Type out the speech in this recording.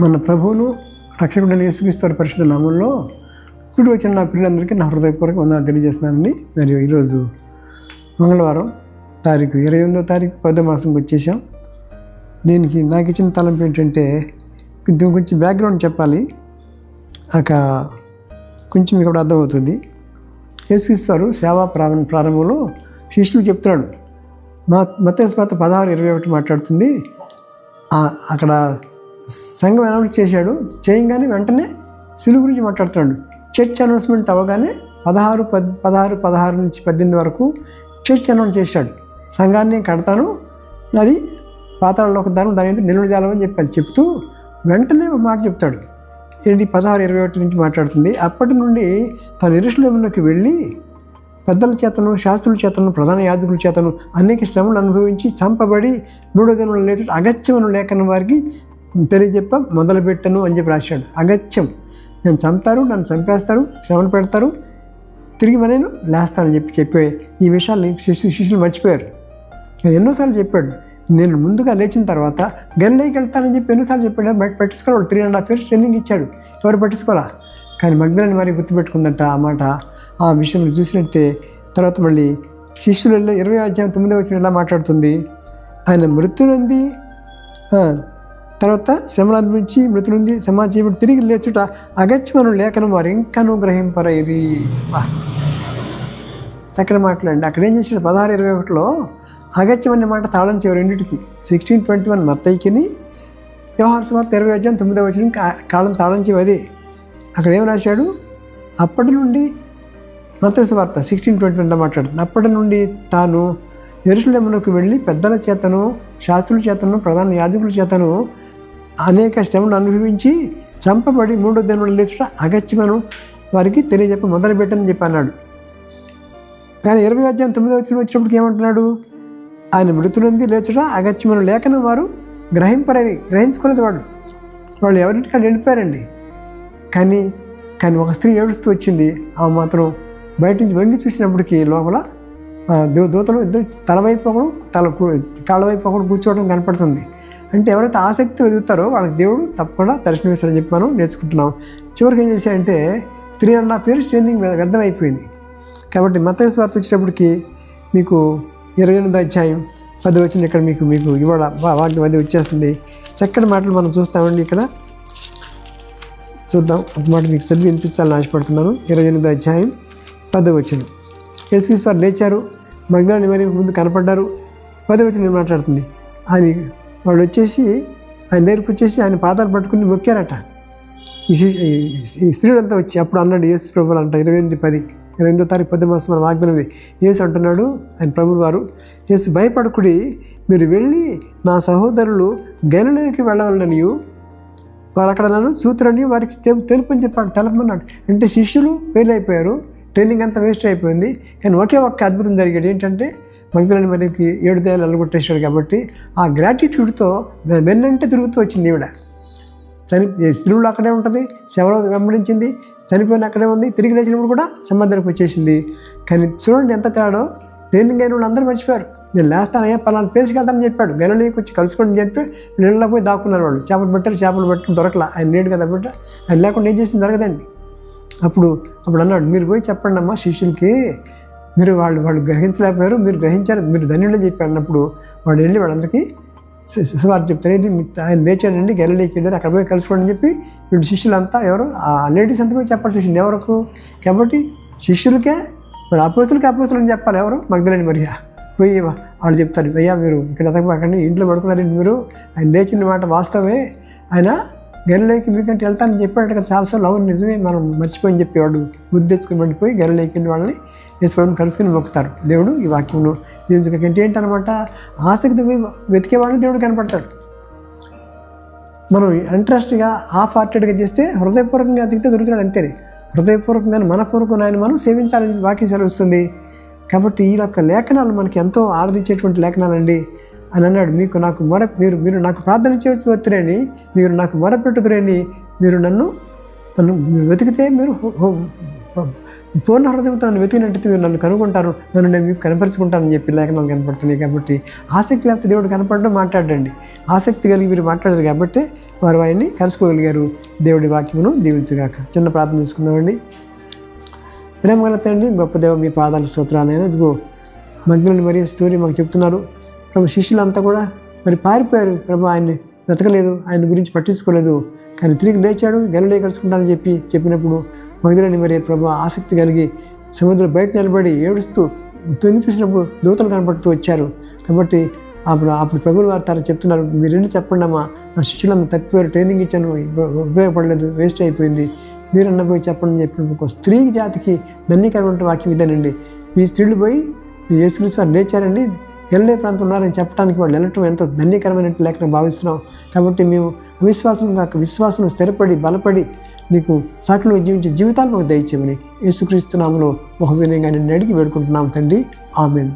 మన ప్రభువును రక్షకుడైన యేసుక్రీస్తు వారి పరిశుద్ధ నామంలో ఇప్పుడు వచ్చిన నా పిల్లలందరికీ నా హృదయపూర్వక వందనాలు తెలియజేస్తున్నానండి. మరియు ఈరోజు మంగళవారం 28వ తారీఖు 10వ మాసంకి వచ్చేసాం. దీనికి నాకు ఇచ్చిన తలంపు ఏంటంటే దీని గురించి బ్యాక్గ్రౌండ్ చెప్పాలి. కొంచెం మీకు కూడా అర్థమవుతుంది. యేసుక్రీస్తు వారు సేవా ప్రారంభంలో శిష్యులు చెప్తున్నాడు. మత్తయి సువార్త 16:21 మాట్లాడుతుంది. అక్కడ సంఘం అనౌన్స్ చేశాడు. చేయగానే వెంటనే సిలువ గురించి మాట్లాడుతున్నాడు. చర్చ్ అనౌన్స్మెంట్ అవ్వగానే 16 నుంచి 18 వరకు చర్చ్ అనౌన్స్ చేశాడు. సంఘాన్ని కడతాను, అది పాతాళంలోకి దాని నిలవజాలని చెప్తూ వెంటనే ఒక మాట చెప్తాడు. ఏంటి 16:21 నుంచి మాట్లాడుతుంది. అప్పటి నుండి తను యెరూషలేములోకి వెళ్ళి పెద్దల చేతను, శాస్త్రుల చేతను, ప్రధాన యాజకుల చేతను అనేక శ్రమలు అనుభవించి చంపబడి 3వ దినమున లేచి అగత్యమను లేఖనం వారికి తెలియజెప్ప మొదలుపెట్టను అని చెప్పి రాశాడు. అగత్యం, నేను చంపుతారు, నన్ను చంపేస్తారు, శ్రమలు పెడతారు, తిరిగి నేను లేస్తానని చెప్పే ఈ విషయాన్ని శిష్యులు మర్చిపోయారు. నేను ఎన్నోసార్లు చెప్పాడు. నేను ముందుగా లేచిన తర్వాత గలిలయకి వెళ్తానని చెప్పి ఎన్నోసార్లు చెప్పాడు. బయట పట్టించుకోవాలి. 3.5 years ట్రైనింగ్ ఇచ్చాడు. ఎవరు పట్టించుకోవాలా? కానీ మగ్దలని మరి గుర్తుపెట్టుకుందంట ఆ మాట. ఆ విషయం చూసినట్టే తర్వాత మళ్ళీ శిష్యులలో 20:9 ఇలా మాట్లాడుతుంది. ఆయన మృతి నుండి తర్వాత శ్రమలు అనిపించి మృతి నుండి సమాజం తిరిగి లేచుట అగత్యమను లేఖనం వారు ఇంకాను గ్రహింపరైరి. చక్కటి మాట్లాడండి. అక్కడ ఏం చేశాడు? 16:21లో అగత్యం అనే మాట తాళం చెవి రెండింటికి 16:21 మత్తయికిని, యోహాను సువార్త 20:9 తాళం చెవి అది. అక్కడ ఏం రాశాడు? అప్పటి నుండి మత్తయి సువార్త 16:21 మాట్లాడుతుంది. అప్పటి నుండి తాను యెరూషలేమునకు వెళ్ళి పెద్దల చేతను, శాస్త్రుల చేతను, ప్రధాన యాజకుల చేతను అనేక శ్రమను అనుభవించి చంపబడి 3వ దినమున లేచుట అగత్యమను వారికి తెలియజెప్ప మొదలుపెట్టని చెప్పి అన్నాడు. కానీ 20:9 వచ్చినప్పటికి ఏమంటున్నాడు? ఆయన మృతి నుండి లేచుట అగత్యమను లేఖనం వారు గ్రహించుకోలేదు. వాళ్ళు ఎవరింటికాడ వెళ్ళిపోయారండి. కానీ ఒక స్త్రీ ఏడుస్తూ వచ్చింది. ఆ మాత్రం బయట నుంచి వంగి చూసినప్పటికీ లోపల దూతలు ఇద్దరు తలవైపు ఒకడు కాళ్ళవైపు ఒకడు కూర్చోవడం కనపడుతుంది. అంటే ఎవరైతే ఆసక్తి ఎదుగుతారో వాళ్ళకి దేవుడు తప్పకుండా దర్శనమిస్తారని చెప్పి మనం నేర్చుకుంటున్నాం. చివరికి ఏం చేశాయంటే 3.5 years ట్రైనింగ్ వ్యర్థమైపోయింది. కాబట్టి మత్తయి సువార్త వచ్చేటప్పటికి మీకు 28:10 ఇక్కడ మీకు ఇవాళ వాక్యం అది వచ్చేస్తుంది. చక్కటి మాటలు మనం చూస్తామండి. ఇక్కడ చూద్దాం. ఒక మాట మీకు చదివి వినిపించాలని ఆశపడుతున్నాను. 28:10 యేసుక్రీస్తు వారు లేచారు, మగ్దలని మరి ముందు కనపడ్డారు. 10 మాట్లాడుతుంది. వాళ్ళు వచ్చేసి ఆయన దగ్గరికి వచ్చేసి ఆయన పాదాలు పట్టుకుని మొక్కారట. ఈ స్త్రీలంతా వచ్చి అప్పుడు అన్నాడు యేసు ప్రభువులు అంట 28వ తారీఖు 10వ మాసం మన వాగ్దానం. యేసు అంటున్నాడు, ఆయన ప్రభువు వారు, యేసు భయపడకుడి, మీరు వెళ్ళి నా సహోదరులు గలిలయకి వెళ్ళవాలనియు వారు అక్కడ నన్ను చూతురని వారికి తెలుపని చెప్పాడు, తెలపమన్నాడు. అంటే శిష్యులు ఫెయిల్ అయిపోయారు, ట్రైనింగ్ అంతా వేస్ట్ అయిపోయింది. కానీ ఒక్క అద్భుతం జరిగాడు. ఏంటంటే మగ్దలని మరికి 7 దెయ్యాలు వెళ్ళగొట్టేశాడు. కాబట్టి ఆ గ్రాటిట్యూడ్తో వెన్నంటే తిరుగుతూ వచ్చింది ఈవిడ. స్త్రీలు అక్కడే ఉంటుంది, శవలో వెంబడించింది, చనిపోయిన అక్కడే ఉంది, తిరిగి లేచినప్పుడు కూడా సమాధానికి వచ్చేసింది. కానీ చూడండి ఎంత తేడో. ట్రైనింగ్ అయిన వాళ్ళు అందరూ మర్చిపోయారు. నేను లేస్తానయ్యా పలానా ప్లేస్కి వెళ్తానని చెప్పాడు. గలిలయకి వచ్చి కలుసుకోండి చెప్పి నీళ్ళలో పోయి దాక్కున్నారు వాళ్ళు. చేపలు పట్టడం దొరకలా. ఆయన లేడు కదా బిడ్డ. ఆయన లేకుండా ఏం చేసింది జరగదండి. అప్పుడు అన్నాడు, మీరు పోయి చెప్పండి అమ్మా శిష్యులకి, మీరు వాళ్ళు గ్రహించలేకపోయారు, మీరు గ్రహించారు, మీరు ధన్యులని చెప్పి అన్నప్పుడు వాళ్ళు వెళ్ళి వాళ్ళందరికీ వారు చెప్తారు, ఇది ఆయన లేచాడండి, గలిలయకి వెళ్ళారు, అక్కడ పోయి కలుసుకోండి అని చెప్పి వీళ్ళు శిష్యులంతా ఎవరు ఆ లేడీస్ అంతా పోయి చెప్పాల్సి వచ్చింది. ఎవరకు? కాబట్టి శిష్యులకే, మరి అపోస్తులకి అని చెప్పాలి. ఎవరు? మగ్దలని మరియా పోయి వాళ్ళు చెప్తారు, అయ్యా మీరు ఇక్కడ ఎతకబాకండి, ఇంట్లో పడుకున్నారండి మీరు, ఆయన లేచిన మాట వాస్తవమే, ఆయన గలిలయకి మీకంటే వెళ్తానని చెప్పాడు కదా చాలాసార్లు. అవును నిజమే, మనం మర్చిపోయి చెప్పేవాడు బుద్ధి తెచ్చుకుని పడిపోయి గలిలయకి వెళ్ళి వాళ్ళని యేసుప్రభుని కలుసుకుని మొక్కుతారు. దేవుడు ఈ వాక్యంలో దీనికి ఏంటనమాట, ఆసక్తి వెతికే వాళ్ళని దేవుడు కనపడతాడు. మనం ఇంట్రెస్ట్గా హాఫ్ హార్టెడ్గా చేస్తే హృదయపూర్వకంగా ఎతికితే దొరుకుతాడు. అంతేనే హృదయపూర్వకంగా మనపూర్వకంగా ఆయన మనం సేవించాలని వాక్యం సెలవుస్తుంది. కాబట్టి ఈ యొక్క లేఖనాలు మనకి ఎంతో ఆదరించేటువంటి లేఖనాలండి. అని అన్నాడు, మీరు నాకు ప్రార్థన చేయవచ్చు వత్తురేని, మీరు నాకు మొరపెట్టుదురేని, మీరు నన్ను వెతికితే మీరు పూర్ణ హృదయంతో నన్ను వెతికినట్టు మీరు నన్ను కనుగొంటారు, నన్ను నేను మీకు కనపరుచుకుంటానని చెప్పి లేఖనాలు కనపడుతున్నాయి. కాబట్టి ఆసక్తి లేకపోతే దేవుడు కనపడడం మాట్లాడండి. ఆసక్తి కలిగి మీరు మాట్లాడారు కాబట్టి వారు ఆయన్ని కలుసుకోగలిగారు. దేవుడి వాక్యమును దీవించుగాక. చిన్న ప్రార్థన చేసుకుందామండి. ప్రేమగల తండ్రి, గొప్ప దేవ, మీ పాదాలకు స్తోత్రాలైనా. ఇదిగో మగ్ధలేని మరి స్టోరీ మాకు చెప్తున్నారు ప్రభు. శిష్యులంతా కూడా మరి పారిపోయారు ప్రభు, ఆయన్ని వెతకలేదు, ఆయన గురించి పట్టించుకోలేదు. కానీ తిరిగి లేచాడు, గలిలయ కలుసుకుంటానని చెప్పినప్పుడు మగ్ధలేని మరి ప్రభు ఆసక్తి కలిగి సముద్రం బయట నిలబడి ఏడుస్తూ తొంగి చూసినప్పుడు దూతలు కనపడుతూ వచ్చారు. కాబట్టి అప్పుడు ప్రభువుల వారు తను చెప్తున్నారు, మీరు వెళ్ళి చెప్పండి అమ్మా, నా శిష్యులంతా తప్పిపోయారు, ట్రైనింగ్ ఇచ్చాను, ఉపయోగపడలేదు, వేస్ట్ అయిపోయింది, మీరు అన్న పోయి చెప్పండి అని చెప్పినప్పుడు ఒక స్త్రీ జాతికి ధన్యకరమైన వాక్యం ఇదేనండి. ఈ స్త్రీలు పోయి యేసుక్రీస్తు వారు లేచారండి, గలిలయ ప్రాంతం ఉన్నారని చెప్పడానికి వాళ్ళు వెళ్ళటం ఎంతో ధన్యకరమైన లేఖనం భావిస్తున్నాం. కాబట్టి మేము అవిశ్వాసం కాక విశ్వాసం స్థిరపడి బలపడి నీకు సాక్షులుగా జీవించే జీవితాలు మాకు దయచేయమని యేసుక్రీస్తు నామములో ఒక వినయంగా నిన్ను అడిగి వేడుకుంటున్నాం తండ్రి. ఆమేన్.